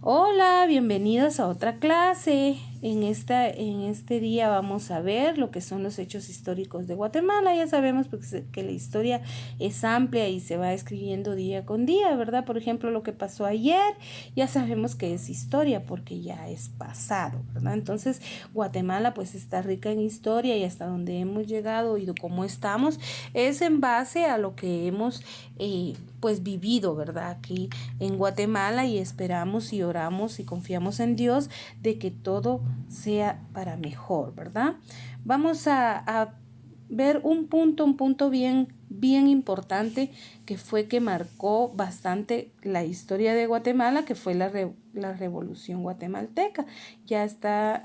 Hola, bienvenidos a otra clase. En este día vamos a ver lo que son los hechos históricos de Guatemala. Ya sabemos pues, que la historia es amplia y se va escribiendo día con día, ¿verdad? Por ejemplo, lo que pasó ayer, ya sabemos que es historia porque ya es pasado, ¿verdad? Entonces, Guatemala pues está rica en historia y hasta donde hemos llegado y cómo estamos es en base a lo que hemos pues vivido, ¿verdad? Aquí en Guatemala, y esperamos y oramos y confiamos en Dios de que todo sea para mejor, ¿verdad? Vamos a ver un punto bien importante que fue que marcó bastante la historia de Guatemala, que fue la Revolución Guatemalteca. Ya está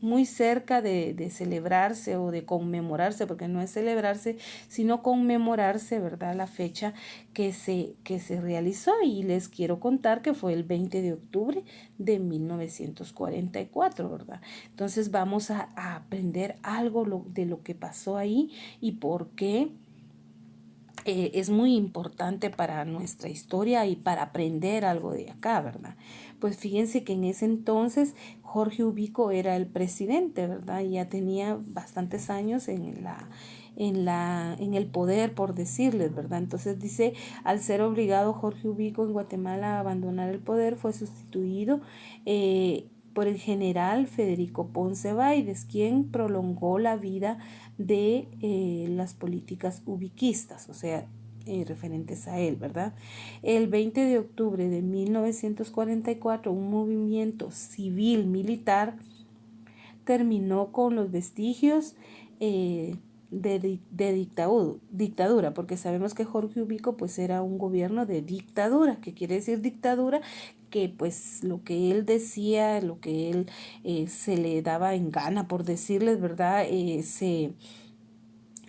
muy cerca de celebrarse o de conmemorarse, porque no es celebrarse, sino conmemorarse, ¿verdad? La fecha que se realizó, y les quiero contar que fue el 20 de octubre de 1944, ¿verdad? Entonces vamos a aprender algo de lo que pasó ahí y por qué es muy importante para nuestra historia y para aprender algo de acá, ¿verdad? Pues fíjense que en ese entonces Jorge Ubico era el presidente, ¿verdad? Y ya tenía bastantes años en el poder, por decirles, ¿verdad? Entonces dice, al ser obligado Jorge Ubico en Guatemala a abandonar el poder, fue sustituido por el general Federico Ponce Baides, quien prolongó la vida de las políticas ubiquistas, o sea, referentes a él, ¿verdad? El 20 de octubre de 1944, un movimiento civil militar terminó con los vestigios de dictadura, porque sabemos que Jorge Ubico pues era un gobierno de dictadura. ¿Qué quiere decir dictadura? Que pues lo que él decía, lo que él se le daba en gana, por decirles, ¿verdad?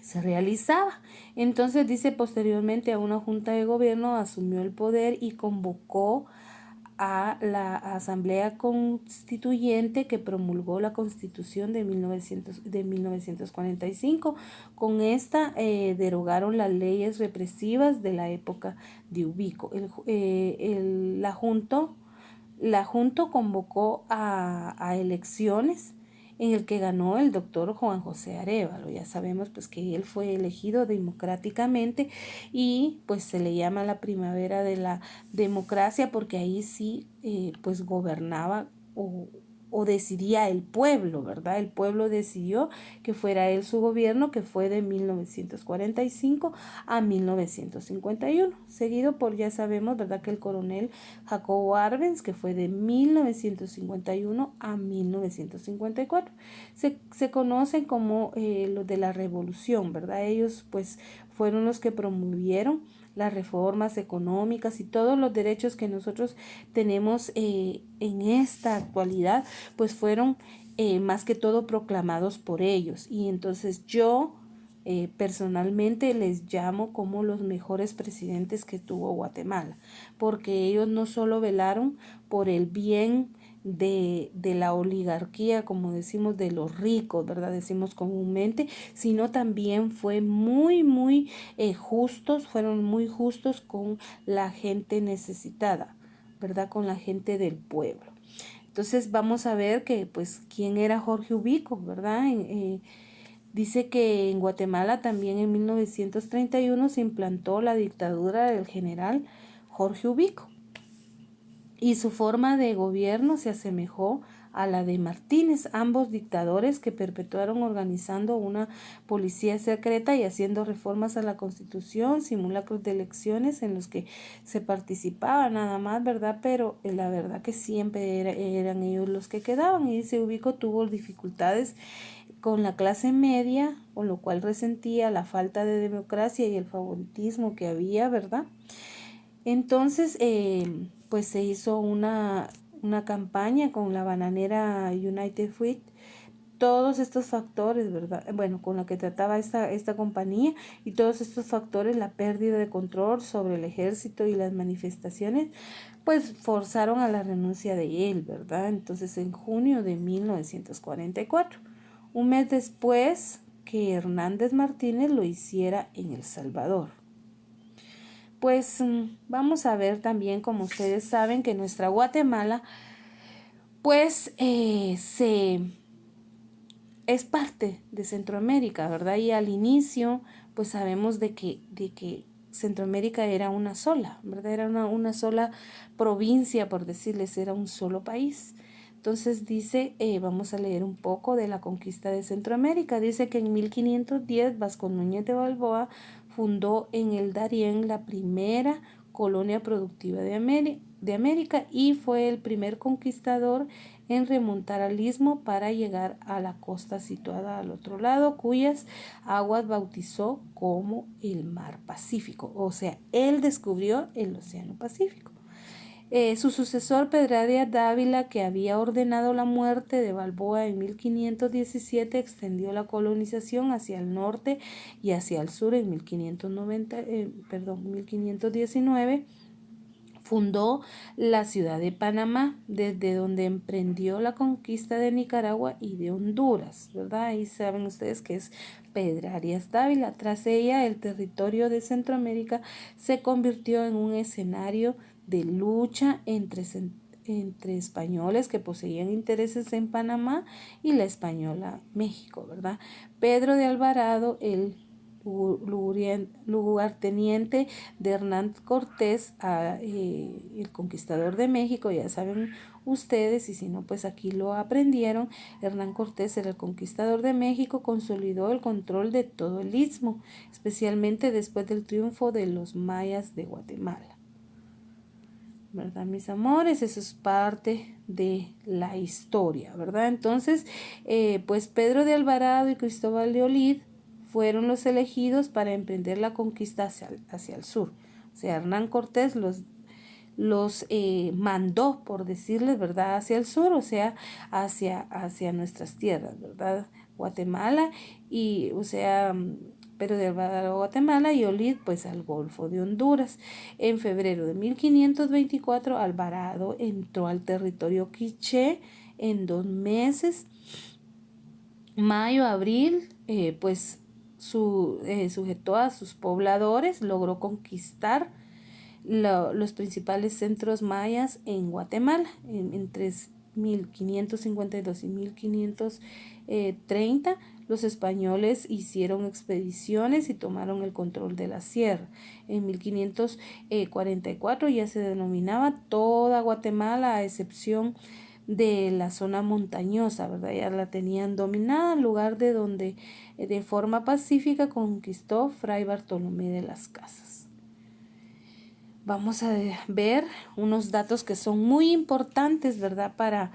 Se realizaba. Entonces dice, posteriormente a una junta de gobierno asumió el poder y convocó a la Asamblea Constituyente, que promulgó la Constitución de 1945. Con esta derogaron las leyes represivas de la época de Ubico. La Junta convocó a elecciones en el que ganó el doctor Juan José Arévalo. Ya sabemos pues que él fue elegido democráticamente y pues se le llama la primavera de la democracia, porque ahí sí pues gobernaba o decidía el pueblo, ¿verdad? El pueblo decidió que fuera él su gobierno, que fue de 1945 a 1951, seguido por, ya sabemos, ¿verdad?, que el coronel Jacobo Arbenz, que fue de 1951 a 1954. Se conocen como los de la revolución, ¿verdad? Ellos pues fueron los que promovieron las reformas económicas y todos los derechos que nosotros tenemos en esta actualidad, pues fueron más que todo proclamados por ellos. Y entonces yo personalmente les llamo como los mejores presidentes que tuvo Guatemala, porque ellos no solo velaron por el bien de la oligarquía, como decimos, de los ricos, ¿verdad? Decimos comúnmente, sino también fueron muy justos con la gente necesitada, ¿verdad? Con la gente del pueblo. Entonces vamos a ver que, pues, quién era Jorge Ubico, ¿verdad? Dice que en Guatemala también en 1931 se implantó la dictadura del general Jorge Ubico, y su forma de gobierno se asemejó a la de Martínez, ambos dictadores que perpetuaron organizando una policía secreta y haciendo reformas a la Constitución, simulacros de elecciones en los que se participaba nada más, ¿verdad? Pero la verdad que siempre eran ellos los que quedaban, y ese Ubico tuvo dificultades con la clase media, con lo cual resentía la falta de democracia y el favoritismo que había, ¿verdad? Entonces, pues se hizo una campaña con la bananera United Fruit, todos estos factores, ¿verdad? Bueno, con la que trataba esta compañía, y todos estos factores, la pérdida de control sobre el ejército y las manifestaciones, pues forzaron a la renuncia de él, ¿verdad? Entonces, en junio de 1944, un mes después que Hernández Martínez lo hiciera en El Salvador. Pues vamos a ver también, como ustedes saben, que nuestra Guatemala pues es parte de Centroamérica, ¿verdad? Y al inicio pues sabemos de que Centroamérica era una sola, ¿verdad? Era una sola provincia, por decirles, era un solo país. Entonces dice, vamos a leer un poco de la conquista de Centroamérica. Dice que en 1510 Vasco Núñez de Balboa fundó en el Darién la primera colonia productiva de América y fue el primer conquistador en remontar al istmo para llegar a la costa situada al otro lado, cuyas aguas bautizó como el Mar Pacífico. O sea, él descubrió el Océano Pacífico. Su sucesor Pedro Arias Dávila, que había ordenado la muerte de Balboa en 1517, extendió la colonización hacia el norte y hacia el sur en 1519. Fundó la ciudad de Panamá, desde donde emprendió la conquista de Nicaragua y de Honduras, ¿verdad? Ahí saben ustedes que es Pedro Arias Dávila. Tras ella, el territorio de Centroamérica se convirtió en un escenario de lucha entre españoles que poseían intereses en Panamá y la española México, ¿verdad? Pedro de Alvarado, el lugarteniente de Hernán Cortés, el conquistador de México, ya saben ustedes, y si no, pues aquí lo aprendieron. Hernán Cortés era el conquistador de México, consolidó el control de todo el istmo, especialmente después del triunfo de los mayas de Guatemala. ¿Verdad, mis amores? Eso es parte de la historia, ¿verdad? Entonces, pues Pedro de Alvarado y Cristóbal de Olid fueron los elegidos para emprender la conquista hacia el sur. O sea, Hernán Cortés los mandó, por decirles, ¿verdad?, hacia el sur, o sea, hacia nuestras tierras, ¿verdad? Guatemala y, o sea, pero de Alvarado a Guatemala y Olid pues al Golfo de Honduras. En febrero de 1524 Alvarado entró al territorio quiché en 2 meses. Mayo, abril, pues sujetó a sus pobladores, logró conquistar los principales centros mayas en Guatemala entre 1552 y 1530. Los españoles hicieron expediciones y tomaron el control de la sierra. En 1544 ya se denominaba toda Guatemala, a excepción de la zona montañosa, ¿verdad? Ya la tenían dominada, en lugar de donde de forma pacífica conquistó Fray Bartolomé de las Casas. Vamos a ver unos datos que son muy importantes, ¿verdad?, para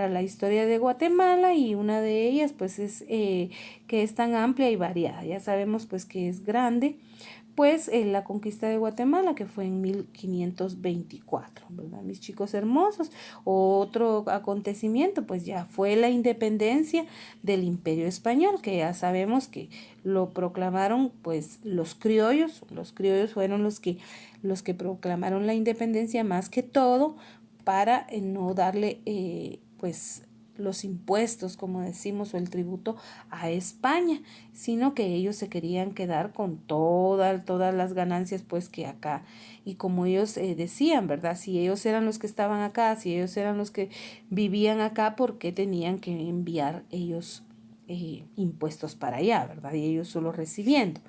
la historia de Guatemala, y una de ellas pues es que es tan amplia y variada. Ya sabemos pues que es grande, pues la conquista de Guatemala, que fue en 1524, ¿verdad, mis chicos hermosos? Otro acontecimiento pues ya fue la independencia del Imperio Español, que ya sabemos que lo proclamaron pues los criollos fueron los que proclamaron la independencia, más que todo para no darle pues los impuestos, como decimos, o el tributo a España, sino que ellos se querían quedar con todas las ganancias pues que acá, y como ellos decían, ¿verdad? Si ellos eran los que estaban acá, si ellos eran los que vivían acá, ¿por qué tenían que enviar ellos impuestos para allá, ¿verdad? Y ellos solo recibiendo.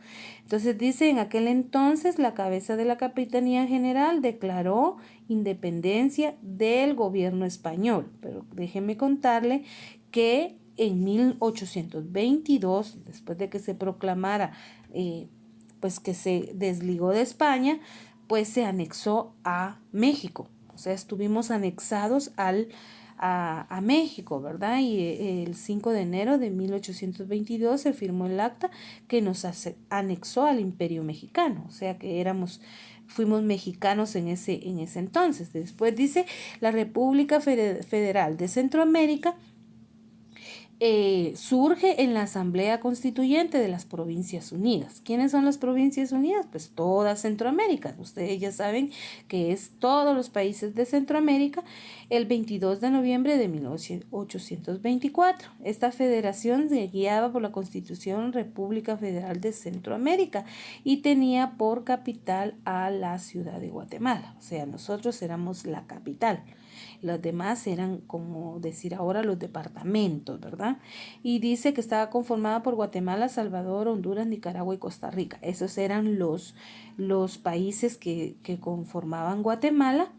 Entonces dice, en aquel entonces la cabeza de la Capitanía General declaró independencia del gobierno español, pero déjenme contarle que en 1822, después de que se proclamara pues que se desligó de España, pues se anexó a México. O sea, estuvimos anexados a México, ¿verdad? Y el 5 de enero de 1822 se firmó el acta que nos anexó al Imperio Mexicano, o sea que fuimos mexicanos en ese entonces. Después dice, la República Federal de Centroamérica surge en la Asamblea Constituyente de las Provincias Unidas. ¿Quiénes son las Provincias Unidas? Pues toda Centroamérica. Ustedes ya saben que es todos los países de Centroamérica. El 22 de noviembre de 1824. Esta federación se guiaba por la Constitución República Federal de Centroamérica y tenía por capital a la ciudad de Guatemala. O sea, nosotros éramos la capital. Los demás eran, como decir ahora, los departamentos, ¿verdad? Y dice que estaba conformada por Guatemala, Salvador, Honduras, Nicaragua y Costa Rica. Esos eran los países que conformaban Guatemala.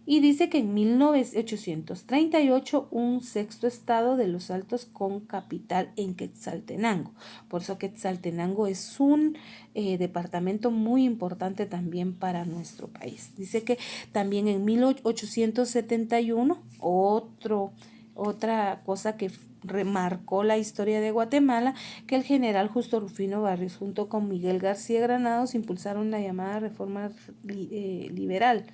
Y dice que en 1838 un sexto estado de los Altos con capital en Quetzaltenango. Por eso Quetzaltenango es un departamento muy importante también para nuestro país. Dice que también en 1871 otra cosa que remarcó la historia de Guatemala, que el general Justo Rufino Barrios junto con Miguel García Granados impulsaron la llamada reforma liberal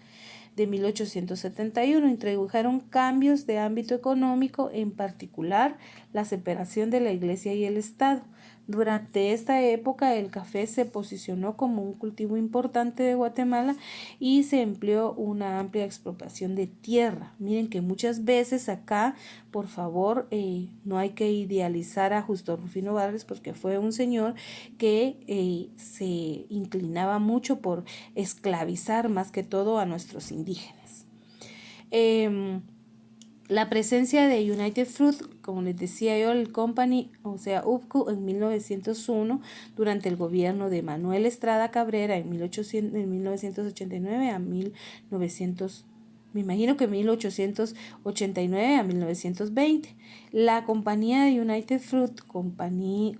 de 1871, introdujeron cambios de ámbito económico, en particular la separación de la Iglesia y el Estado. Durante esta época el café se posicionó como un cultivo importante de Guatemala y se empleó una amplia expropiación de tierra. Miren que muchas veces acá, por favor, no hay que idealizar a Justo Rufino Barrios porque fue un señor que se inclinaba mucho por esclavizar más que todo a nuestros indígenas. La presencia de United Fruit, como les decía yo, el Company, o sea, UPCU, en 1901, durante el gobierno de Manuel Estrada Cabrera en 1989 a 1900, me imagino que 1889 a 1920. La compañía de United Fruit Company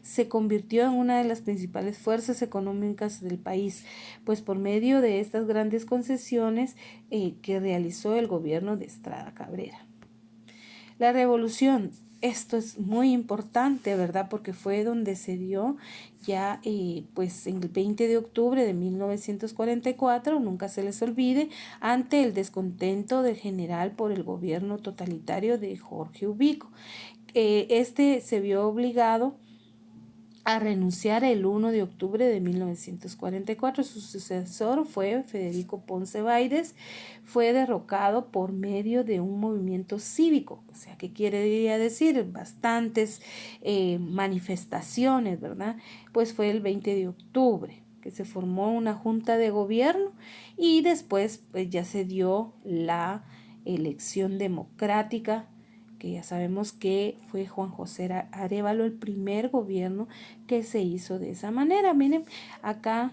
se convirtió en una de las principales fuerzas económicas del país, pues por medio de estas grandes concesiones que realizó el gobierno de Estrada Cabrera. La revolución, esto es muy importante, ¿verdad? Porque fue donde se dio ya, pues en el 20 de octubre de 1944, nunca se les olvide, ante el descontento del general por el gobierno totalitario de Jorge Ubico. Este se vio obligado a renunciar el 1 de octubre de 1944. Su sucesor fue Federico Ponce Baides. Fue derrocado por medio de un movimiento cívico. O sea, ¿qué quiere decir? Bastantes manifestaciones, ¿verdad? Pues fue el 20 de octubre que se formó una junta de gobierno y después pues ya se dio la elección democrática, que ya sabemos que fue Juan José Arévalo el primer gobierno que se hizo de esa manera. Miren, acá,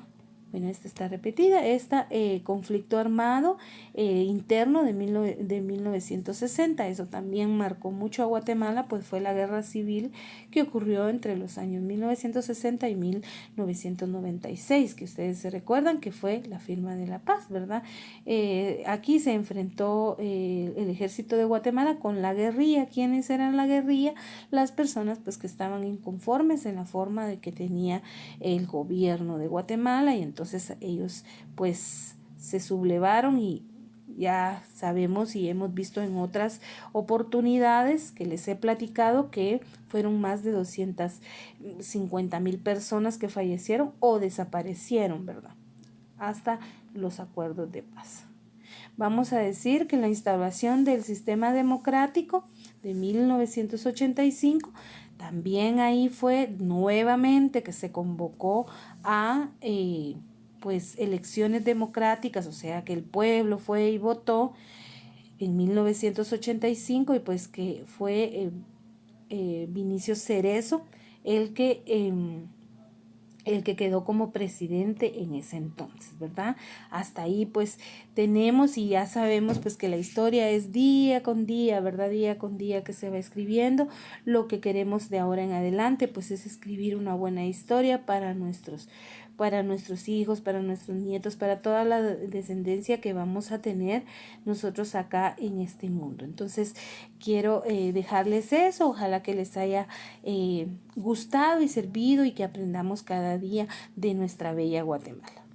bueno, esta está repetida, conflicto armado interno de 1960, eso también marcó mucho a Guatemala, pues fue la guerra civil que ocurrió entre los años 1960 y 1996, que ustedes se recuerdan que fue la firma de la paz, ¿verdad? Aquí se enfrentó el ejército de Guatemala con la guerrilla. ¿Quiénes eran la guerrilla? Las personas pues que estaban inconformes en la forma de que tenía el gobierno de Guatemala, y entonces ellos pues se sublevaron, y ya sabemos y hemos visto en otras oportunidades que les he platicado que fueron más de 250,000 personas que fallecieron o desaparecieron, ¿verdad? Hasta los acuerdos de paz. Vamos a decir que la instauración del sistema democrático de 1985, también ahí fue nuevamente que se convocó a pues elecciones democráticas, o sea que el pueblo fue y votó en 1985, y pues que fue Vinicio Cerezo el que quedó como presidente en ese entonces, ¿verdad? Hasta ahí pues tenemos, y ya sabemos pues que la historia es día con día, ¿verdad? Día con día que se va escribiendo. Lo que queremos de ahora en adelante pues es escribir una buena historia para nuestros hijos, para nuestros nietos, para toda la descendencia que vamos a tener nosotros acá en este mundo. Entonces quiero dejarles eso, ojalá que les haya gustado y servido, y que aprendamos cada día de nuestra bella Guatemala.